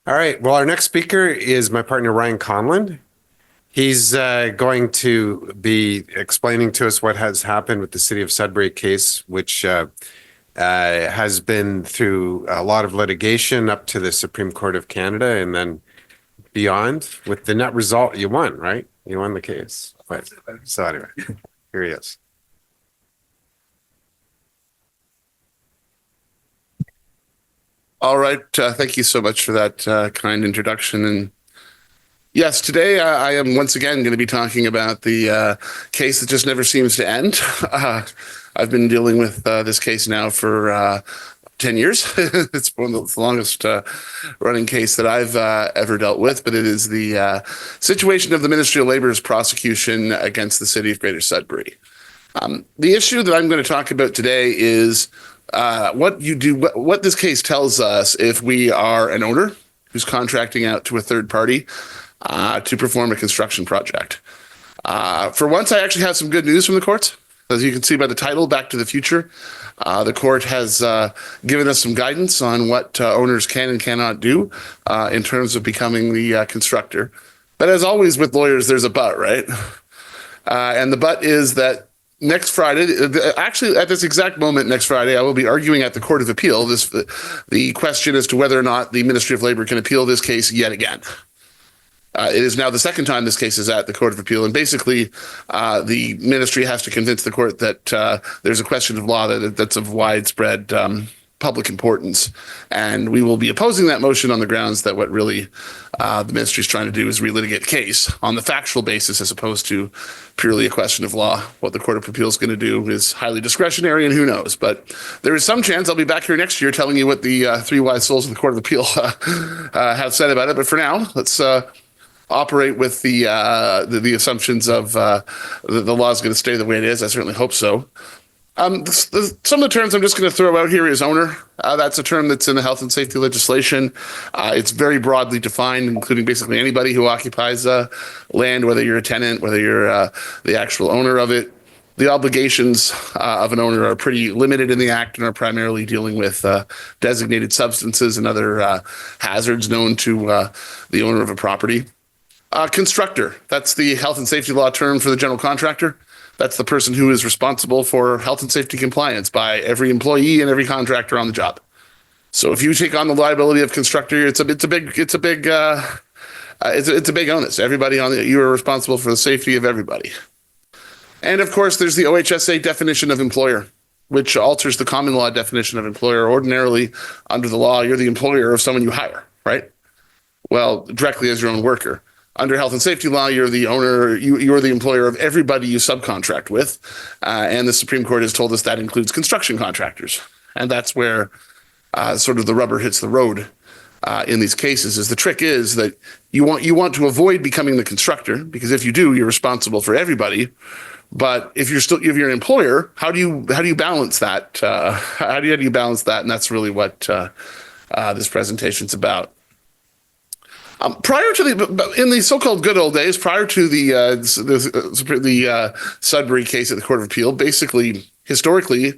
All right. Well, our next speaker is my partner, Ryan Conlon. He's going to be explaining to us what has happened with the City of Sudbury case, which has been through a lot of litigation up to the Supreme Court of Canada and then beyond. With the net result, you won, right? You won the case. But, so anyway, here he is. All right. Thank you so much for that kind introduction. And yes, today I am once again going to be talking about the case that just never seems to end. I've been dealing with this case now for 10 years. It's one of the longest running case that I've ever dealt with, but it is the situation of the Ministry of Labor's prosecution against the City of Greater Sudbury. The issue that I'm going to talk about today is what this case tells us if we are an owner who's contracting out to a third party to perform a construction project. For once, I actually have some good news from the courts. As you can see by the title, Back to the Future, the court has given us some guidance on what owners can and cannot do in terms of becoming the constructor. But as always with lawyers, there's a but, right? And the but is that next Friday, actually at this exact moment next Friday, I will be arguing at the Court of Appeal the question as to whether or not the Ministry of Labor can appeal this case yet again. It is now the second time this case is at the Court of Appeal, and basically the ministry has to convince the court that there's a question of law that's of widespread public importance, and we will be opposing that motion on the grounds that what really the ministry is trying to do is relitigate the case on the factual basis as opposed to purely a question of law. What the Court of Appeal is going to do is highly discretionary, and who knows, but there is some chance I'll be back here next year telling you what the three wise souls of the Court of Appeal have said about it. But for now, let's operate with the assumptions of the law is going to stay the way it is. I certainly hope so. Some of the terms I'm just going to throw out here is owner. That's a term that's in the health and safety legislation. It's very broadly defined, including basically anybody who occupies land, whether you're a tenant, whether you're the actual owner of it. The obligations of an owner are pretty limited in the Act and are primarily dealing with designated substances and other hazards known to the owner of a property. Constructor, that's the health and safety law term for the general contractor. That's the person who is responsible for health and safety compliance by every employee and every contractor on the job. So if you take on the liability of constructor, it's a big onus. Everybody you are responsible for the safety of everybody. And of course, there's the OHSA definition of employer, which alters the common law definition of employer. Ordinarily, under the law, you're the employer of someone you hire, right? Well, directly as your own worker. Under health and safety law, you're the owner, you're the employer of everybody you subcontract with. And the Supreme Court has told us that includes construction contractors. And that's where sort of the rubber hits the road in these cases. Is the trick is that you want to avoid becoming the constructor, because if you do, you're responsible for everybody. But if you're an employer, how do you balance that? How do you balance that? And that's really what this presentation's about. Prior to in the so-called good old days, prior to the Sudbury case at the Court of Appeal, historically,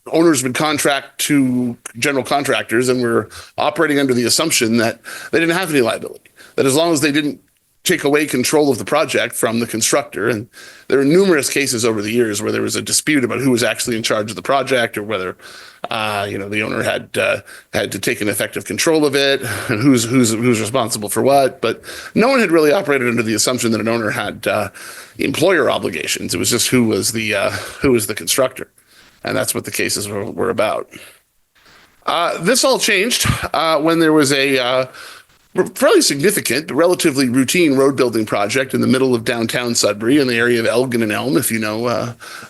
owners would contract to general contractors and were operating under the assumption that they didn't have any liability. That as long as they didn't take away control of the project from the constructor, and there are numerous cases over the years where there was a dispute about who was actually in charge of the project, or whether the owner had to take an effective control of it, and who's responsible for what. But no one had really operated under the assumption that an owner had employer obligations. It was just who was the constructor, and that's what the cases were about. This all changed when there was a fairly significant, but relatively routine road building project in the middle of downtown Sudbury in the area of Elgin and Elm, if you know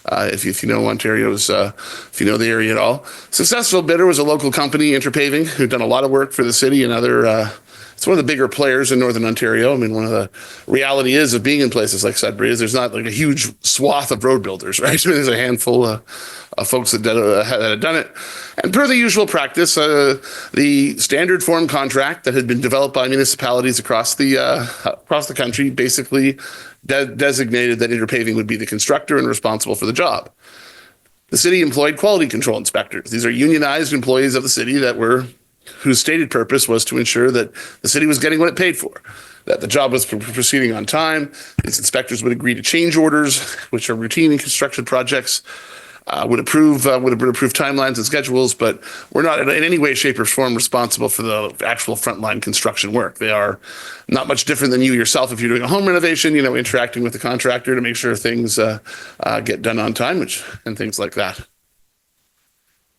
Ontario's, if you know the area at all. Successful bidder was a local company, Interpaving, who'd done a lot of work for the city and other. It's one of the bigger players in Northern Ontario. I mean, one of the reality is of being in places like Sudbury is there's not like a huge swath of road builders, right? I mean, there's a handful of folks that had done it. And per the usual practice, the standard form contract that had been developed by municipalities across the country basically designated that Interpaving would be the constructor and responsible for the job. The city employed quality control inspectors. These are unionized employees of the city that were whose stated purpose was to ensure that the city was getting what it paid for, that the job was proceeding on time, its inspectors would agree to change orders, which are routine in construction projects, would approve timelines and schedules, but we're not in any way, shape, or form responsible for the actual frontline construction work. They are not much different than you yourself if you're doing a home renovation, interacting with the contractor to make sure things get done on time, and things like that.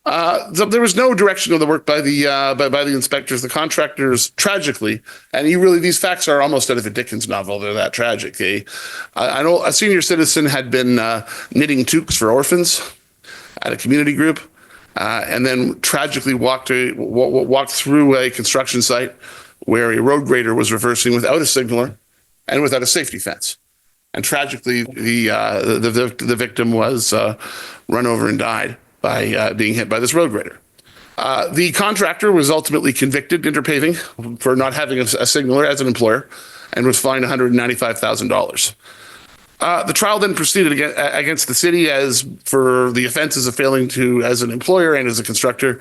So there was no direction of the work by the inspectors, the contractors, tragically, and these facts are almost out of a Dickens novel. They're that tragic. I know a senior citizen had been knitting toques for orphans at a community group, and then tragically walked through a construction site where a road grader was reversing without a signaler and without a safety fence. And tragically, the victim was run over and died by being hit by this road grader. The contractor was ultimately convicted, Interpaving, for not having a signaler as an employer, and was fined $195,000. The trial then proceeded against the city as for the offenses of failing to, as an employer and as a constructor.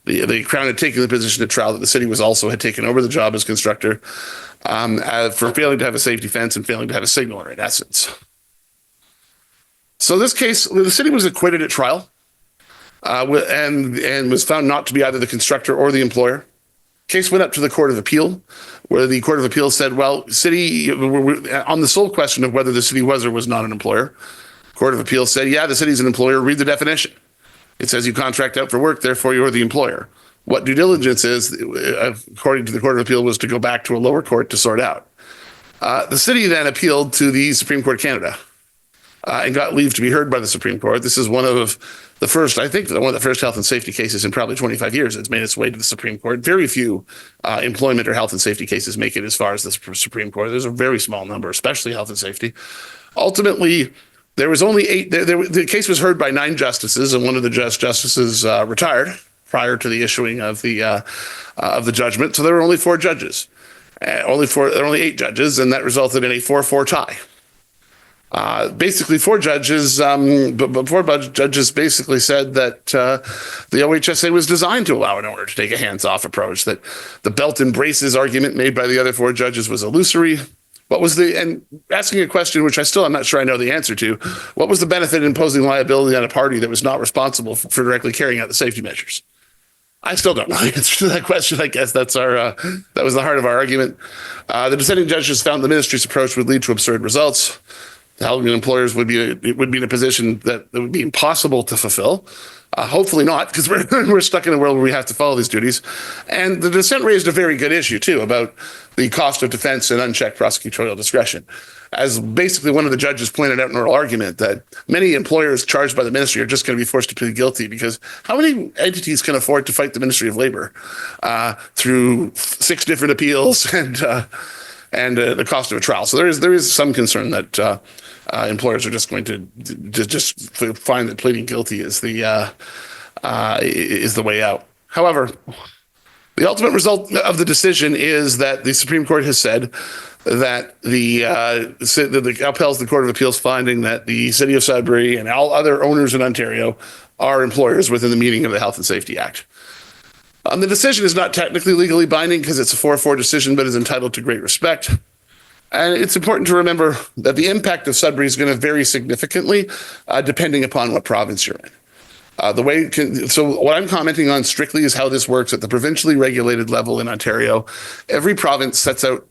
The Crown had taken the position at trial that the city had taken over the job as constructor for failing to have a safety fence and failing to have a signaler, in essence. So this case, the city was acquitted at trial. And was found not to be either the constructor or the employer. Case went up to the Court of Appeal, where the Court of Appeal said, well, city, on the sole question of whether the city was or was not an employer, Court of Appeal said, yeah, the city's an employer. Read the definition. It says you contract out for work, therefore you're the employer. What due diligence is, according to the Court of Appeal, was to go back to a lower court to sort out. The city then appealed to the Supreme Court of Canada and got leave to be heard by the Supreme Court. This is one of the first health and safety cases in probably 25 years that's made its way to the Supreme Court. Very few employment or health and safety cases make it as far as the Supreme Court. There's a very small number, especially health and safety. Ultimately, there was only 8. The case was heard by 9 justices, and one of the justices retired prior to the issuing of the judgment. So there were only 4 judges. There were only 8 judges, and that resulted in a 4-4 tie. Basically, 4 judges basically said that the OHSA was designed to allow an owner to take a hands-off approach, that the belt and braces argument made by the other 4 judges was illusory. And asking a question which I'm not sure I know the answer to, what was the benefit in imposing liability on a party that was not responsible for directly carrying out the safety measures? I still don't know the answer to that question. I guess that was the heart of our argument. The dissenting judges found the ministry's approach would lead to absurd results. Housing employers would be in a position that it would be impossible to fulfill. Hopefully not, because we're stuck in a world where we have to follow these duties. And the dissent raised a very good issue, too, about the cost of defense and unchecked prosecutorial discretion. As basically one of the judges pointed out in oral argument, that many employers charged by the ministry are just going to be forced to plead guilty, because how many entities can afford to fight the Ministry of Labor through 6 different appeals and the cost of a trial? So there is some concern that employers are just going to just find that pleading guilty is the way out. However, the ultimate result of the decision is that the Supreme Court has said that the upheld the Court of Appeal's finding that the City of Sudbury and all other owners in Ontario are employers within the meaning of the Health and Safety Act. The decision is not technically legally binding because it's a 4-4 decision, but is entitled to great respect. And it's important to remember that the impact of Sudbury is going to vary significantly depending upon what province you're in. So what I'm commenting on strictly is how this works at the provincially regulated level in Ontario. Every province sets out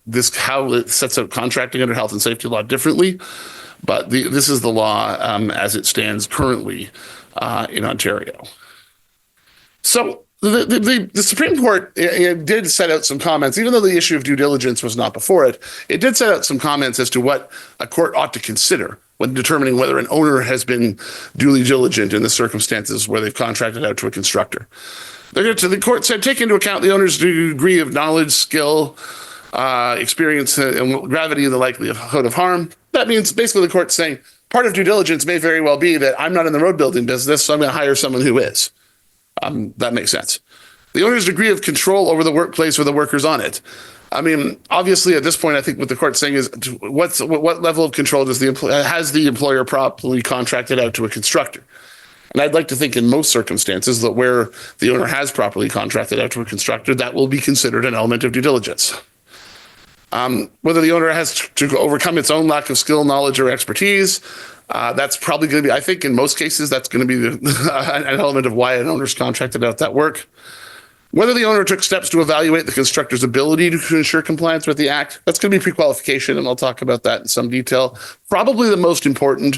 contracting under health and safety law differently, but this is the law as it stands currently in Ontario. So the Supreme Court did set out some comments, even though the issue of due diligence was not before it. It did set out some comments as to what a court ought to consider when determining whether an owner has been duly diligent in the circumstances where they've contracted out to a constructor. The court said, take into account the owner's degree of knowledge, skill, experience, and gravity of the likelihood of harm. That means basically the court's saying part of due diligence may very well be that I'm not in the road building business, so I'm going to hire someone who is. That makes sense. The owner's degree of control over the workplace or the workers on it. I mean, obviously, at this point, I think what the court's saying is, what level of control has the employer properly contracted out to a constructor? And I'd like to think in most circumstances that where the owner has properly contracted out to a constructor, that will be considered an element of due diligence. Whether the owner has to overcome its own lack of skill, knowledge, or expertise, that's probably going to be, I think in most cases, that's going to be an element of why an owner's contracted out that work. Whether the owner took steps to evaluate the constructor's ability to ensure compliance with the act, that's going to be pre-qualification, and I'll talk about that in some detail. Probably the most important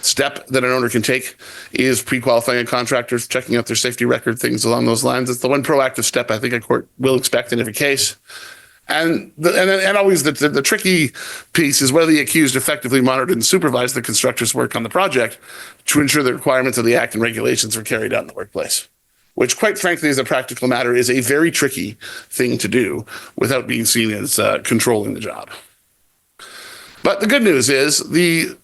step that an owner can take is pre-qualifying contractors, checking out their safety record, things along those lines. It's the one proactive step I think a court will expect in every case. And always the tricky piece is whether the accused effectively monitored and supervised the constructor's work on the project to ensure the requirements of the act and regulations were carried out in the workplace, which quite frankly, as a practical matter, is a very tricky thing to do without being seen as controlling the job. But the good news is the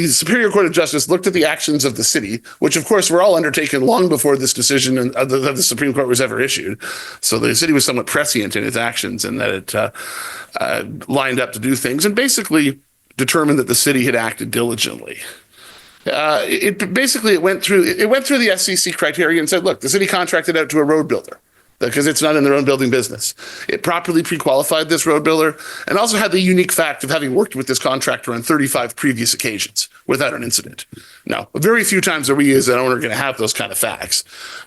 Superior Court of Justice looked at the actions of the city, which of course were all undertaken long before this decision of the Supreme Court was ever issued. So the city was somewhat prescient in its actions and that it lined up to do things and basically determined that the city had acted diligently. It went through the SCC criteria and said, look, the city contracted out to a road builder because it's not in their own building business. It properly pre-qualified this road builder and also had the unique fact of having worked with this contractor on 35 previous occasions without an incident. Now, very few times are we as an owner going to have those kind of facts,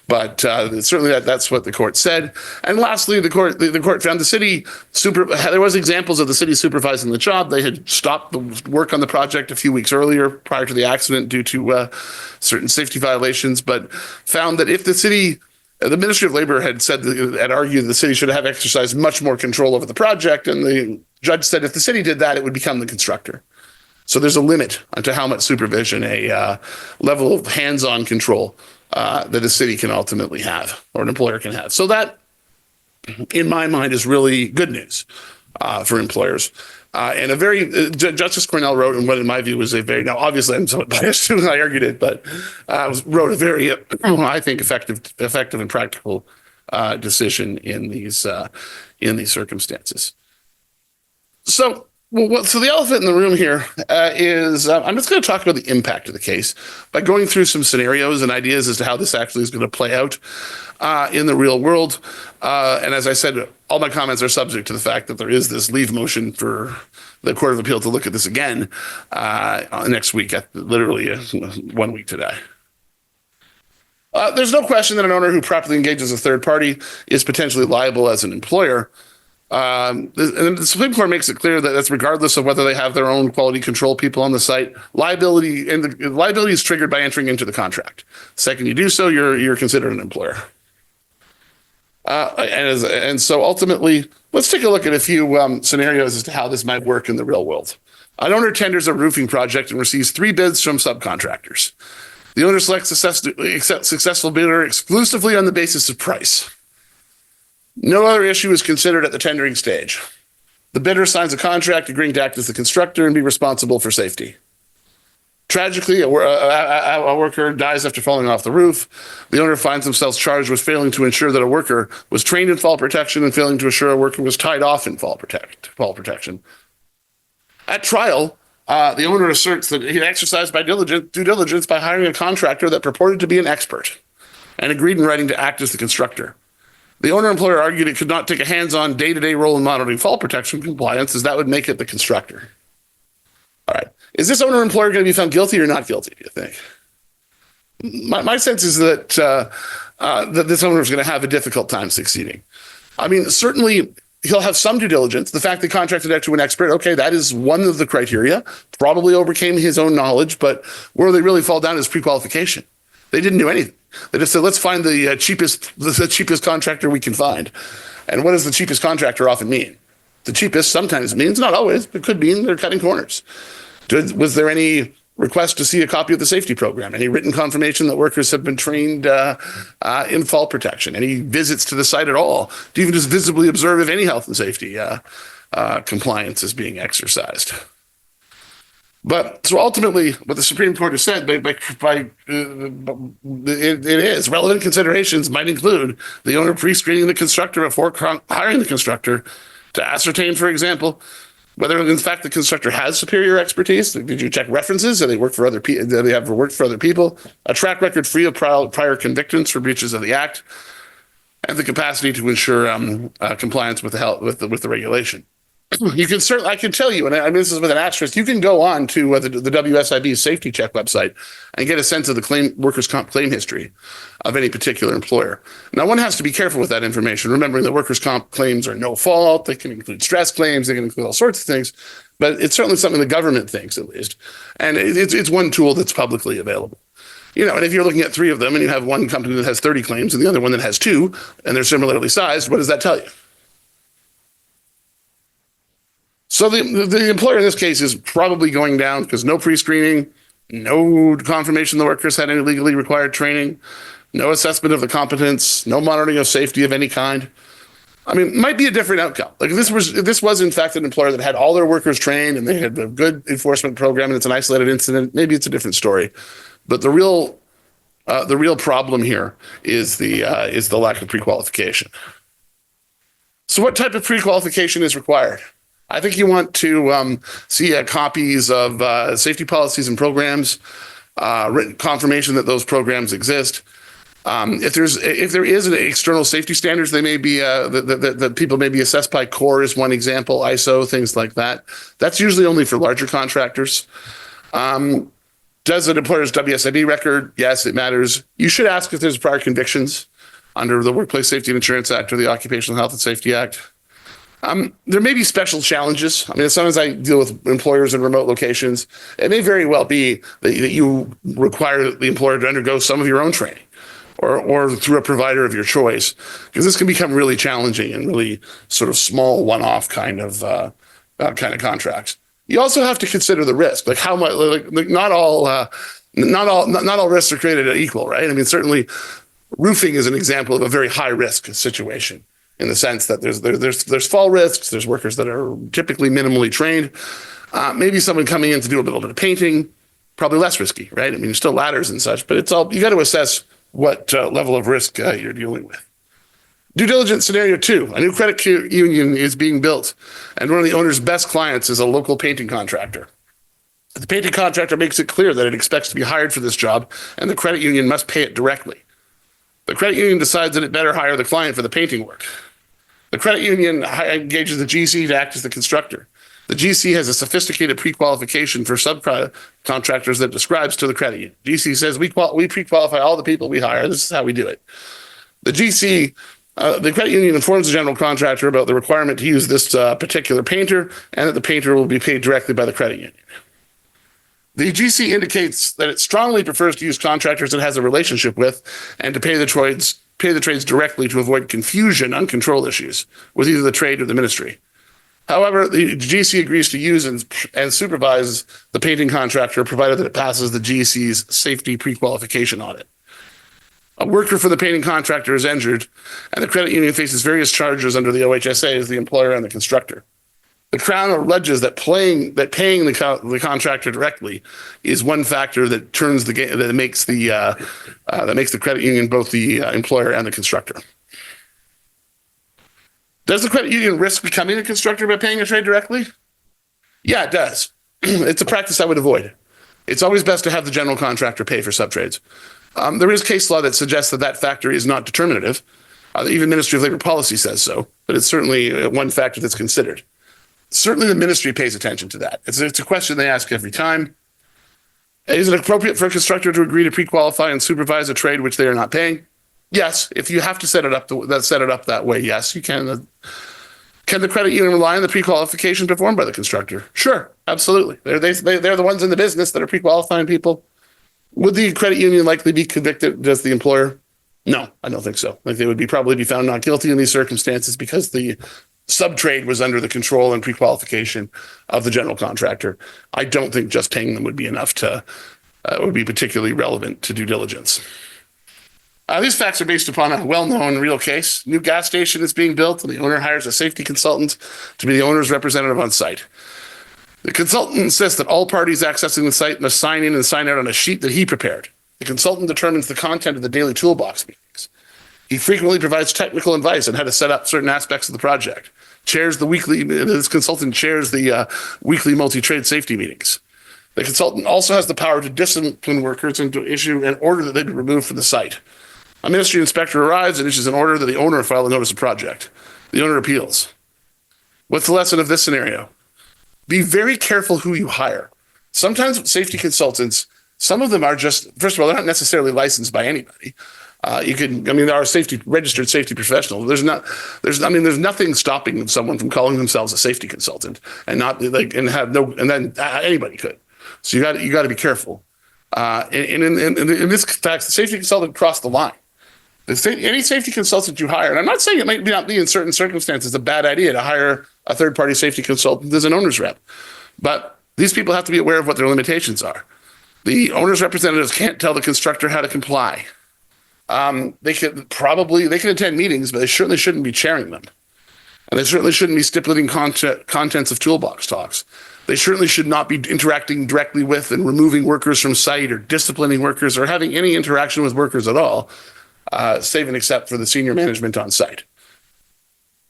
but certainly that's what the court said. And lastly, the court found the city there was examples of the city supervising the job. They had stopped the work on the project a few weeks earlier prior to the accident due to certain safety violations, but found that if the Ministry of Labor had argued the city should have exercised much more control over the project, and the judge said if the city did that, it would become the constructor. So there's a limit to how much supervision, a level of hands-on control that a city can ultimately have, or an employer can have. So that, in my mind, is really good news for employers. And Justice Cornell wrote, and what in my view was now obviously I'm somewhat biased when I argued it, but wrote a very, I think, effective and practical decision in these circumstances. So the elephant in the room here is I'm just going to talk about the impact of the case by going through some scenarios and ideas as to how this actually is going to play out in the real world. And as I said, all my comments are subject to the fact that there is this leave motion for the Court of Appeal to look at this again next week, literally 1 week today. There's no question that an owner who properly engages a third party is potentially liable as an employer. And the Supreme Court makes it clear that that's regardless of whether they have their own quality control people on the site. Liability is triggered by entering into the contract. The second you do so, you're considered an employer. And so ultimately, let's take a look at a few scenarios as to how this might work in the real world. An owner tenders a roofing project and receives 3 bids from subcontractors. The owner selects a successful bidder exclusively on the basis of price. No other issue is considered at the tendering stage. The bidder signs a contract agreeing to act as the constructor and be responsible for safety. Tragically, a worker dies after falling off the roof. The owner finds themselves charged with failing to ensure that a worker was trained in fall protection and failing to assure a worker was tied off in fall protection. At trial, the owner asserts that he exercised due diligence by hiring a contractor that purported to be an expert and agreed in writing to act as the constructor. The owner-employer argued it could not take a hands-on day-to-day role in monitoring fall protection compliance, as that would make it the constructor. All right. Is this owner-employer going to be found guilty or not guilty, do you think? My sense is that that this owner is going to have a difficult time succeeding. I mean, certainly he'll have some due diligence. The fact they contracted out to an expert, okay, that is one of the criteria. Probably overcame his own knowledge, but where they really fall down is pre-qualification. They didn't do anything. They just said, let's find the cheapest contractor we can find. And what does the cheapest contractor often mean? The cheapest sometimes means, not always, but could mean they're cutting corners. Was there any request to see a copy of the safety program? Any written confirmation that workers have been trained in fall protection? Any visits to the site at all? Do you even just visibly observe if any health and safety compliance is being exercised? But so ultimately, what the Supreme Court has said, it is relevant considerations might include the owner pre-screening the constructor before hiring the constructor to ascertain, for example, Whether in fact the constructor has superior expertise. Did you check references? Do they work for other people? Do they ever worked for other people? A track record free of prior convictions for breaches of the act, and the capacity to ensure compliance with the regulation. You can certainly, I can tell you, and I mean this is with an asterisk, you can go on to the WSIB's safety check website and get a sense of the workers' comp claim history of any particular employer. Now, one has to be careful with that information, remembering that workers' comp claims are no fault. They can include stress claims. They can include all sorts of things, but it's certainly something the government thinks, at least. And it's one tool that's publicly available. You know, and if you're looking at three of them and you have one company that has 30 claims and the other one that has 2, and they're similarly sized, what does that tell you? So the employer in this case is probably going down because no pre-screening, no confirmation the workers had any legally required training, no assessment of the competence, no monitoring of safety of any kind. I mean, it might be a different outcome. Like if this was in fact an employer that had all their workers trained and they had a good enforcement program and it's an isolated incident, maybe it's a different story. But the real problem here is the lack of pre-qualification. So what type of pre-qualification is required? I think you want to see copies of safety policies and programs, written confirmation that those programs exist. If there is an external safety standards, they may be that people may be assessed by CORE is one example, ISO, things like that. That's usually only for larger contractors. Does an employer's WSIB record? Yes, it matters. You should ask if there's prior convictions under the Workplace Safety and Insurance Act or the Occupational Health and Safety Act. There may be special challenges. I mean, as soon as I deal with employers in remote locations, it may very well be that you require the employer to undergo some of your own training or through a provider of your choice, because this can become really challenging and really sort of small one-off kind of contracts. You also have to consider the risk, like how much, like not all risks are created equal, right? I mean, certainly roofing is an example of a very high risk situation, in the sense that there's fall risks, there's workers that are typically minimally trained. Maybe someone coming in to do a little bit of painting, probably less risky, right? I mean, there's still ladders and such, but you got to assess what level of risk you're dealing with. Due diligence scenario 2, a new credit union is being built, and one of the owner's best clients is a local painting contractor. The painting contractor makes it clear that it expects to be hired for this job, and the credit union must pay it directly. The credit union decides that it better hire the client for the painting work. The credit union engages the GC to act as the constructor. The GC has a sophisticated pre-qualification for subcontractors that describes to the credit union. GC says, we pre-qualify all the people we hire. This is how we do it. The credit union informs the general contractor about the requirement to use this particular painter, and that the painter will be paid directly by the credit union. The GC indicates that it strongly prefers to use contractors it has a relationship with and to pay the trades directly to avoid confusion on control issues with either the trade or the ministry. However, the GC agrees to use and supervise the painting contractor provided that it passes the GC's safety pre-qualification audit. A worker for the painting contractor is injured, and the credit union faces various charges under the OHSA as the employer and the constructor. The Crown alleges that paying the contractor directly is one factor that turns the game, that makes the credit union both the employer and the constructor. Does the credit union risk becoming a constructor by paying a trade directly? Yeah, it does. It's a practice I would avoid. It's always best to have the general contractor pay for subtrades. There is case law that suggests that factor is not determinative. Even Ministry of Labor Policy says so, but it's certainly one factor that's considered. Certainly the ministry pays attention to that. It's a question they ask every time. Is it appropriate for a constructor to agree to pre-qualify and supervise a trade which they are not paying? Yes, if you have to set it up that way, yes, you can. Can the credit union rely on the pre-qualification performed by the constructor? Sure, absolutely. They're the ones in the business that are pre-qualifying people. Would the credit union likely be convicted as the employer? No, I don't think so. Like they would probably be found not guilty in these circumstances because the subtrade was under the control and pre-qualification of the general contractor. I don't think just paying them would be enough would be particularly relevant to due diligence. These facts are based upon a well-known real case. New gas station is being built, and the owner hires a safety consultant to be the owner's representative on site. The consultant insists that all parties accessing the site must sign in and sign out on a sheet that he prepared. The consultant determines the content of the daily toolbox meetings. He frequently provides technical advice on how to set up certain aspects of the project. This consultant chairs the weekly multi-trade safety meetings. The consultant also has the power to discipline workers and to issue an order that they be removed from the site. A ministry inspector arrives and issues an order that the owner file a notice of project. The owner appeals. What's the lesson of this scenario? Be very careful who you hire. Sometimes safety consultants, some of them are just, first of all, they're not necessarily licensed by anybody. There are registered safety professionals. There's nothing stopping someone from calling themselves a safety consultant and then anybody could. So you got to be careful. In this fact, the safety consultant crossed the line. Any safety consultant you hire, and I'm not saying it might not be in certain circumstances a bad idea to hire a third-party safety consultant as an owner's rep, but these people have to be aware of what their limitations are. The owner's representatives can't tell the constructor how to comply. They can attend meetings, but they certainly shouldn't be chairing them. And they certainly shouldn't be stipulating contents of toolbox talks. They certainly should not be interacting directly with and removing workers from site or disciplining workers or having any interaction with workers at all, save and except for the senior management on site.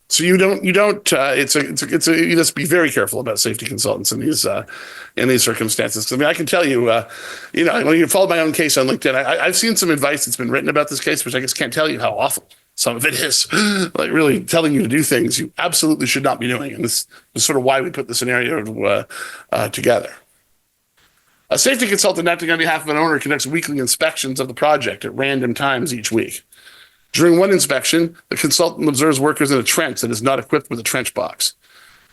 So you just be very careful about safety consultants in these circumstances. I mean, I can tell you, when you follow my own case on LinkedIn, I've seen some advice that's been written about this case, which I just can't tell you how awful some of it is. Like really telling you to do things you absolutely should not be doing. And this is sort of why we put the scenario together. A safety consultant acting on behalf of an owner conducts weekly inspections of the project at random times each week. During one inspection, the consultant observes workers in a trench that is not equipped with a trench box.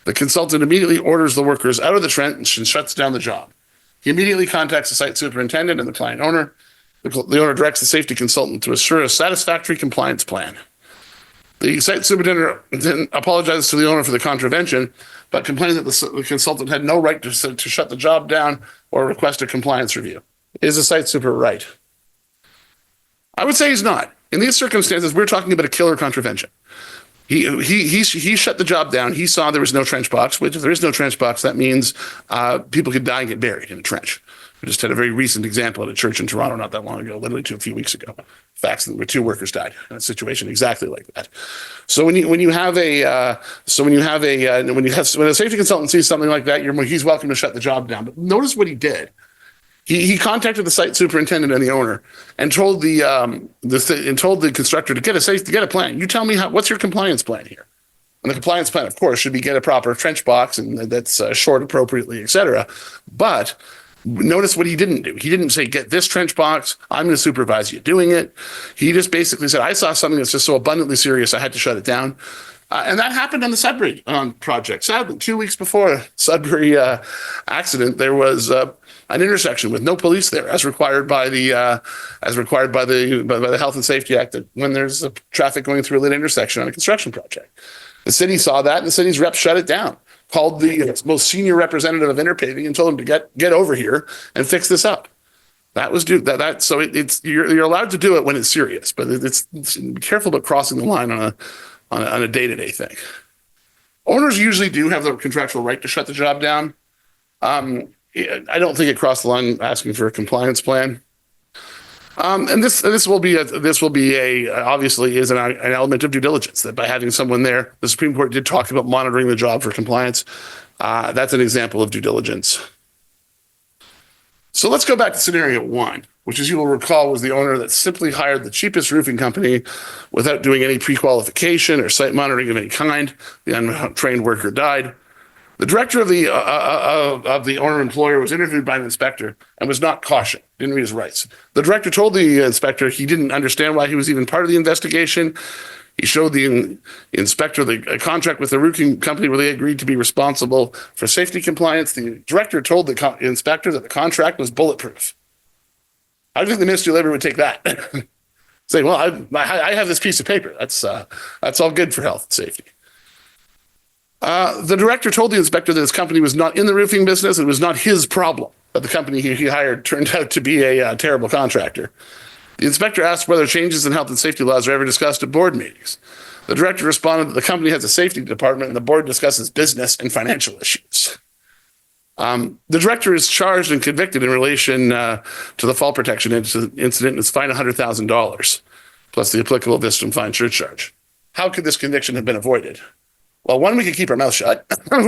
The consultant immediately orders the workers out of the trench and shuts down the job. He immediately contacts the site superintendent and the client owner. The owner directs the safety consultant to assure a satisfactory compliance plan. The site superintendent apologizes to the owner for the contravention, but complains that the consultant had no right to shut the job down or request a compliance review. Is the site super right? I would say he's not. In these circumstances, we're talking about a killer contravention. He shut the job down. He saw there was no trench box, which if there is no trench box, that means people could die and get buried in a trench. We just had a very recent example at a church in Toronto not that long ago, literally a few weeks ago. Facts where 2 workers died in a situation exactly like that. So when a safety consultant sees something like that, he's welcome to shut the job down. But notice what he did. He contacted the site superintendent and the owner and told the constructor to get a plan. You tell me what's your compliance plan here? And the compliance plan, of course, should be get a proper trench box and that's shored appropriately, etc. But notice what he didn't do. He didn't say, get this trench box. I'm going to supervise you doing it. He just basically said, I saw something that's just so abundantly serious, I had to shut it down. And that happened on the Sudbury project. Sadly, 2 weeks before Sudbury accident, there was an intersection with no police there, as required by the Health and Safety Act. That when there's traffic going through a lit intersection on a construction project, the city saw that, and the city's rep shut it down. Called the most senior representative of Interpaving and told him to get over here and fix this up. That was so you're allowed to do it when it's serious, but it's be careful about crossing the line on a day-to-day thing. Owners usually do have the contractual right to shut the job down. I don't think it crossed the line asking for a compliance plan. And this will be obviously is an element of due diligence, that by having someone there, the Supreme Court did talk about monitoring the job for compliance. That's an example of due diligence. So let's go back to scenario 1, which, as you will recall, was the owner that simply hired the cheapest roofing company without doing any pre-qualification or site monitoring of any kind. The untrained worker died. The director of the owner employer was interviewed by an inspector and was not cautioned, didn't read his rights. The director told the inspector he didn't understand why he was even part of the investigation. He showed the inspector a contract with the roofing company where they agreed to be responsible for safety compliance. The director told the inspector that the contract was bulletproof. I think the Ministry of Labor would take that. Say, well, I have this piece of paper. That's all good for health and safety. The director told the inspector that his company was not in the roofing business. It was not his problem that the company he hired turned out to be a terrible contractor. The inspector asked whether changes in health and safety laws are ever discussed at board meetings. The director responded that the company has a safety department and the board discusses business and financial issues. The director is charged and convicted in relation to the fall protection incident and is fined $100,000. plus the applicable Vistum fine surcharge. How could this conviction have been avoided? Well, one, we could keep our mouth shut. That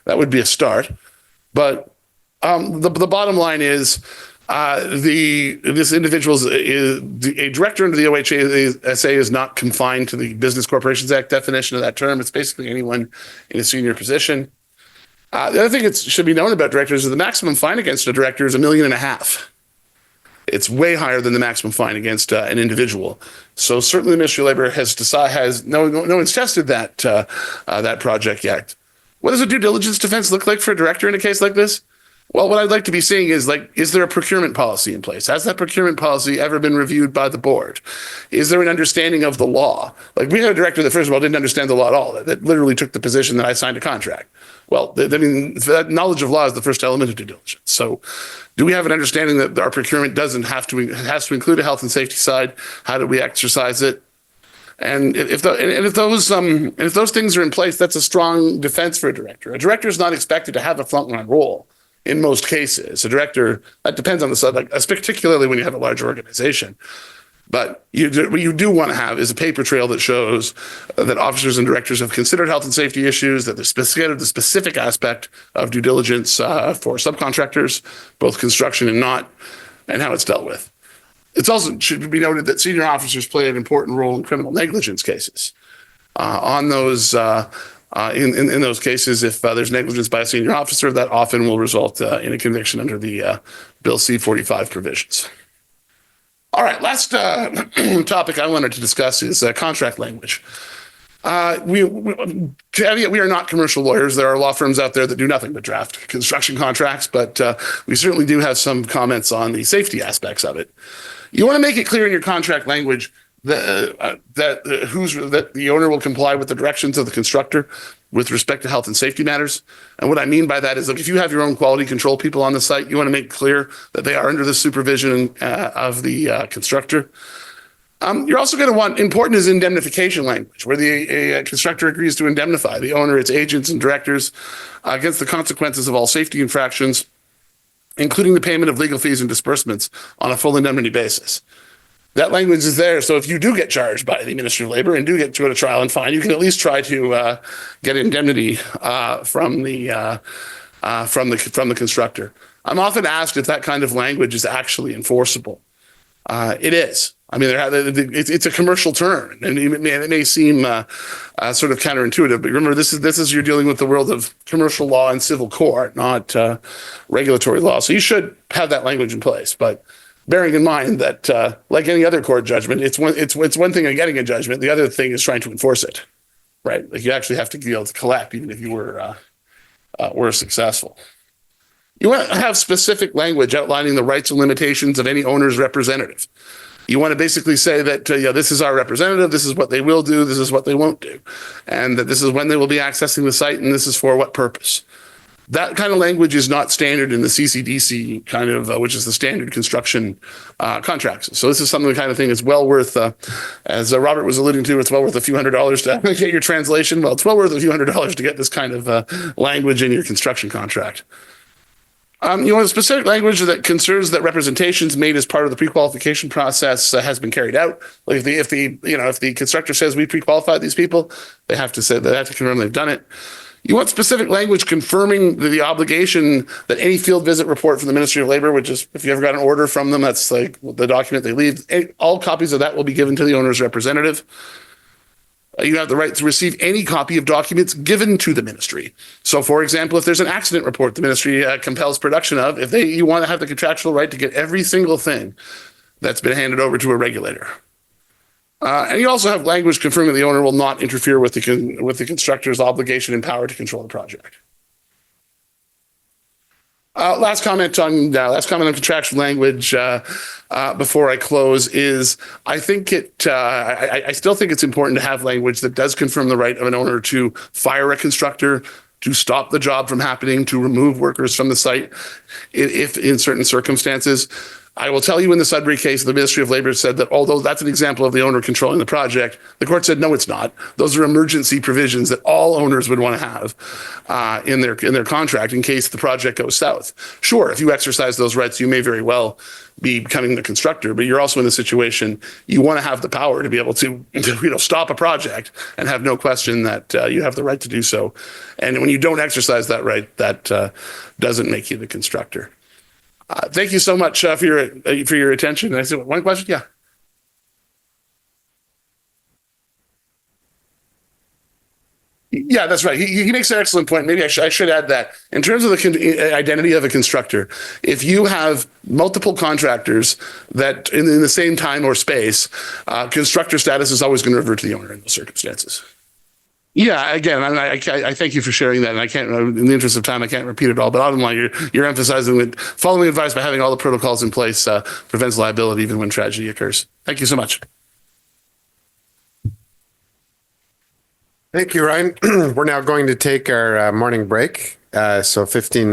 would be a start. But the bottom line is this individual is a director under the OHSA is not confined to the Business Corporations Act definition of that term. It's basically anyone in a senior position. The other thing that should be known about directors is the maximum fine against a director is $1.5 million. It's way higher than the maximum fine against an individual. So certainly the Ministry of Labor no one's tested that project yet. What does a due diligence defense look like for a director in a case like this? Well, what I'd like to be seeing is, is there a procurement policy in place? Has that procurement policy ever been reviewed by the board? Is there an understanding of the law? We had a director that, first of all, didn't understand the law at all, that literally took the position that I signed a contract. Well, that knowledge of law is the first element of due diligence. So do we have an understanding that our procurement has to include a health and safety side? How do we exercise it? And if those things are in place, that's a strong defense for a director. A director is not expected to have a frontline role in most cases. A director, that depends on the subject, particularly when you have a large organization. But what you do want to have is a paper trail that shows that officers and directors have considered health and safety issues, that they've considered the specific aspect of due diligence for subcontractors, both construction and not, and how it's dealt with. It also should be noted that senior officers play an important role in criminal negligence cases. In those cases, if there's negligence by a senior officer, that often will result in a conviction under the Bill C-45 provisions. All right, last topic I wanted to discuss is contract language. We are not commercial lawyers. There are law firms out there that do nothing but draft construction contracts, but we certainly do have some comments on the safety aspects of it. You want to make it clear in your contract language that the owner will comply with the directions of the constructor with respect to health and safety matters. And what I mean by that is, if you have your own quality control people on the site, you want to make clear that they are under the supervision of the constructor. You're also going to want, important is indemnification language, where the constructor agrees to indemnify the owner, its agents, and directors against the consequences of all safety infractions, including the payment of legal fees and disbursements on a full indemnity basis. That language is there, so if you do get charged by the Ministry of Labor and do get to go to trial and fine, you can at least try to get indemnity from the constructor. I'm often asked if that kind of language is actually enforceable. It is. I mean, it's a commercial term, and it may seem sort of counterintuitive. But remember, this is you're dealing with the world of commercial law and civil court, not regulatory law. So you should have that language in place, but bearing in mind that, like any other court judgment, it's one thing of getting a judgment. The other thing is trying to enforce it, right? You actually have to be able to collect, even if you were successful. You want to have specific language outlining the rights and limitations of any owner's representative. You want to basically say that, this is our representative, this is what they will do, this is what they won't do, and that this is when they will be accessing the site, and this is for what purpose. That kind of language is not standard in the CCDC kind of, which is the standard construction contracts. So this is something, the kind of thing that's well worth, as Robert was alluding to, it's well worth a few $100s to get your translation. Well, it's well worth a few $100s to get this kind of language in your construction contract. You want a specific language that concerns that representations made as part of the pre-qualification process has been carried out. Like if the constructor says we pre-qualified these people, they have to confirm they've done it. You want specific language confirming the obligation that any field visit report from the Ministry of Labor, which is if you ever got an order from them, that's like the document they leave. All copies of that will be given to the owner's representative. You have the right to receive any copy of documents given to the ministry. So, for example, if there's an accident report the ministry compels production of, you want to have the contractual right to get every single thing that's been handed over to a regulator. And you also have language confirming the owner will not interfere with the constructor's obligation and power to control the project. Last comment on contractual language before I close is I still think it's important to have language that does confirm the right of an owner to fire a constructor, to stop the job from happening, to remove workers from the site if in certain circumstances. I will tell you, in the Sudbury case, the Ministry of Labor said that although that's an example of the owner controlling the project, the court said, no, it's not. Those are emergency provisions that all owners would want to have in their contract in case the project goes south. Sure, if you exercise those rights, you may very well be becoming the constructor, but you're also in the situation you want to have the power to be able to stop a project and have no question that you have the right to do so. And when you don't exercise that right, that doesn't make you the constructor. Thank you so much for your attention. And I said, one question? Yeah. Yeah, that's right. He makes an excellent point. Maybe I should add that in terms of the identity of a constructor, if you have multiple contractors that in the same time or space, constructor status is always going to revert to the owner in those circumstances. Yeah, again, I thank you for sharing that, and I can't, in the interest of time, I can't repeat it all. But bottom line, you're emphasizing that following advice by having all the protocols in place prevents liability even when tragedy occurs. Thank you so much. Thank you, Ryan. We're now going to take our morning break. So 15